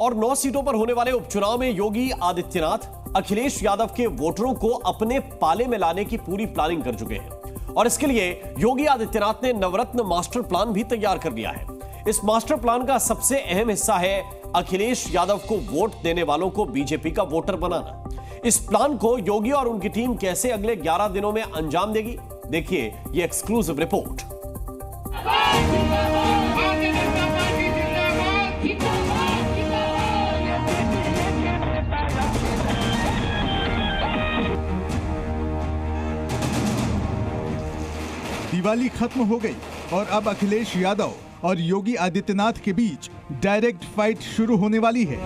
और 9 सीटों पर होने वाले उपचुनाव में योगी आदित्यनाथ अखिलेश यादव के वोटरों को अपने पाले में लाने की पूरी प्लानिंग कर चुके हैं और इसके लिए योगी आदित्यनाथ ने नवरत्न मास्टर प्लान भी तैयार कर लिया है। इस मास्टर प्लान का सबसे अहम हिस्सा है अखिलेश यादव को वोट देने वालों को बीजेपी का वोटर बनाना। इस प्लान को योगी और उनकी टीम कैसे अगले 11 दिनों में अंजाम देगी, देखिए ये एक्सक्लूसिव रिपोर्ट। दिवाली खत्म हो गई और अब अखिलेश यादव और योगी आदित्यनाथ के बीच डायरेक्ट फाइट शुरू होने वाली है।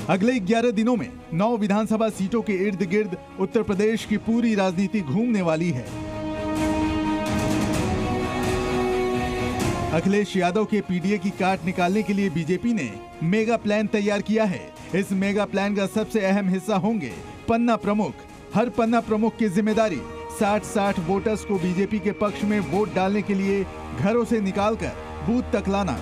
अगले 11 दिनों में 9 विधानसभा सीटों के इर्द गिर्द उत्तर प्रदेश की पूरी राजनीति घूमने वाली है। अखिलेश यादव के पीडीए की काट निकालने के लिए बीजेपी ने मेगा प्लान तैयार किया है। इस मेगा प्लान का सबसे अहम हिस्सा होंगे पन्ना प्रमुख। हर पन्ना प्रमुख की जिम्मेदारी 60-60 वोटर्स को बीजेपी के पक्ष में वोट डालने के लिए घरों से निकालकर बूथ तक लाना।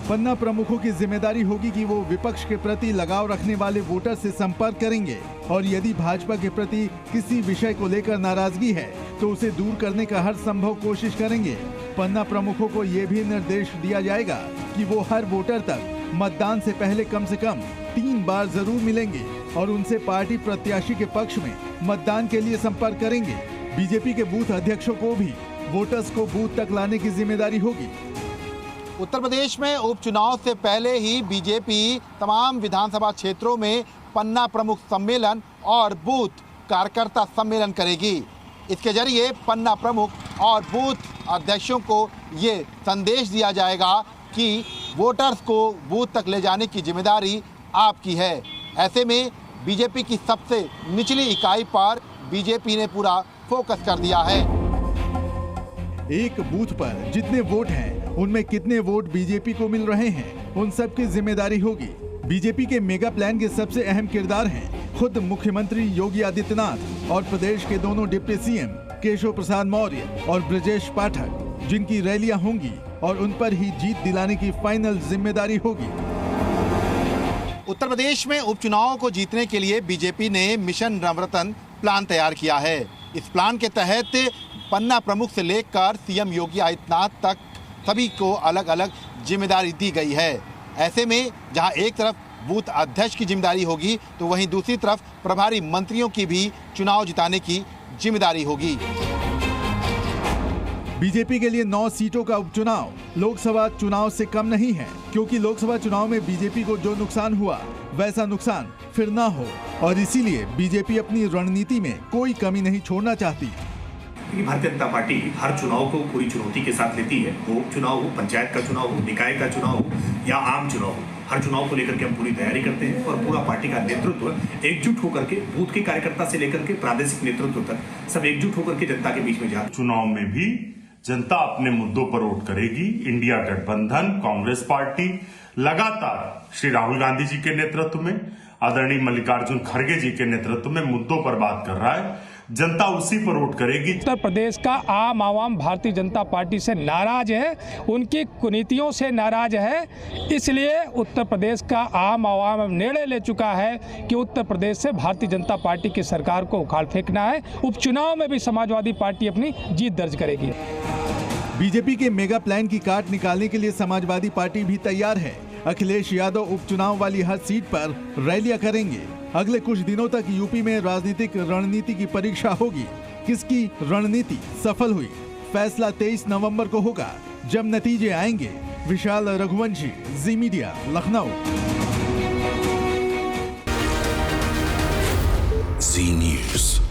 पन्ना प्रमुखों की जिम्मेदारी होगी कि वो विपक्ष के प्रति लगाव रखने वाले वोटर से संपर्क करेंगे और यदि भाजपा के प्रति किसी विषय को लेकर नाराजगी है तो उसे दूर करने का हर संभव कोशिश करेंगे। पन्ना प्रमुखों को ये भी निर्देश दिया जाएगा कि वो हर वोटर तक मतदान से पहले कम से कम 3 बार जरूर मिलेंगे और उनसे पार्टी प्रत्याशी के पक्ष में मतदान के लिए संपर्क करेंगे। बीजेपी के बूथ अध्यक्षों को भी वोटर्स को बूथ तक लाने की जिम्मेदारी होगी। उत्तर प्रदेश में उपचुनाव से पहले ही बीजेपी तमाम विधानसभा क्षेत्रों में पन्ना प्रमुख सम्मेलन और बूथ कार्यकर्ता सम्मेलन करेगी। इसके जरिए पन्ना प्रमुख और बूथ अध्यक्षों को ये संदेश दिया जाएगा कि वोटर्स को बूथ तक ले जाने की जिम्मेदारी आपकी है। ऐसे में बीजेपी की सबसे निचली इकाई पर बीजेपी ने पूरा फोकस कर दिया है। एक बूथ पर जितने वोट हैं उनमें कितने वोट बीजेपी को मिल रहे हैं, उन सब की जिम्मेदारी होगी। बीजेपी के मेगा प्लान के सबसे अहम किरदार हैं खुद मुख्यमंत्री योगी आदित्यनाथ और प्रदेश के दोनों डिप्टी सीएम केशव प्रसाद मौर्य और ब्रजेश पाठक, जिनकी रैलियां होंगी और उन पर ही जीत दिलाने की फाइनल जिम्मेदारी होगी। उत्तर प्रदेश में उपचुनाव को जीतने के लिए बीजेपी ने मिशन नवरत्न प्लान तैयार किया है। इस प्लान के तहत पन्ना प्रमुख से लेकर सीएम योगी आदित्यनाथ तक सभी को अलग अलग जिम्मेदारी दी गई है। ऐसे में जहां एक तरफ बूथ अध्यक्ष की जिम्मेदारी होगी तो वहीं दूसरी तरफ प्रभारी मंत्रियों की भी चुनाव जिताने की जिम्मेदारी होगी। बीजेपी के लिए 9 सीटों का उपचुनाव लोकसभा चुनाव से कम नहीं है, क्योंकि लोकसभा चुनाव में बीजेपी को जो नुकसान हुआ वैसा नुकसान फिर ना हो और इसीलिए बीजेपी अपनी रणनीति में कोई कमी नहीं छोड़ना चाहती। भारतीय जनता पार्टी हर चुनाव को पूरी चुनौती के साथ लेती है। वो चुनाव हो, पंचायत का चुनाव हो, निकाय का चुनाव हो या आम चुनाव हो, हर चुनाव को लेकर के हम पूरी तैयारी करते हैं और पूरा पार्टी का नेतृत्व एकजुट होकर के बूथ के कार्यकर्ता से लेकर के प्रादेशिक नेतृत्व तक सब एकजुट होकर के जनता के बीच में जाते। चुनाव में भी जनता अपने मुद्दों पर वोट करेगी। इंडिया गठबंधन कांग्रेस पार्टी लगातार श्री राहुल गांधी जी के नेतृत्व में, आदरणीय मल्लिकार्जुन खड़गे जी के नेतृत्व में मुद्दों पर बात कर रहा है। जनता उसी पर वोट करेगी। उत्तर प्रदेश का आम आवाम भारतीय जनता पार्टी से नाराज है, उनकी कुनीतियों से नाराज है। इसलिए उत्तर प्रदेश का आम आवाम निर्णय ले चुका है कि उत्तर प्रदेश से भारतीय जनता पार्टी की सरकार को उखाड़ फेंकना है। उपचुनाव में भी समाजवादी पार्टी अपनी जीत दर्ज करेगी। बीजेपी के मेगा प्लान की काट निकालने के लिए समाजवादी पार्टी भी तैयार है। अखिलेश यादव उपचुनाव वाली हर सीट पर रैलियां करेंगे। अगले कुछ दिनों तक यूपी में राजनीतिक रणनीति की परीक्षा होगी। किसकी रणनीति सफल हुई, फैसला 23 नवंबर को होगा, जब नतीजे आएंगे। विशाल रघुवंशी, जी मीडिया, लखनऊ। जी न्यूज़।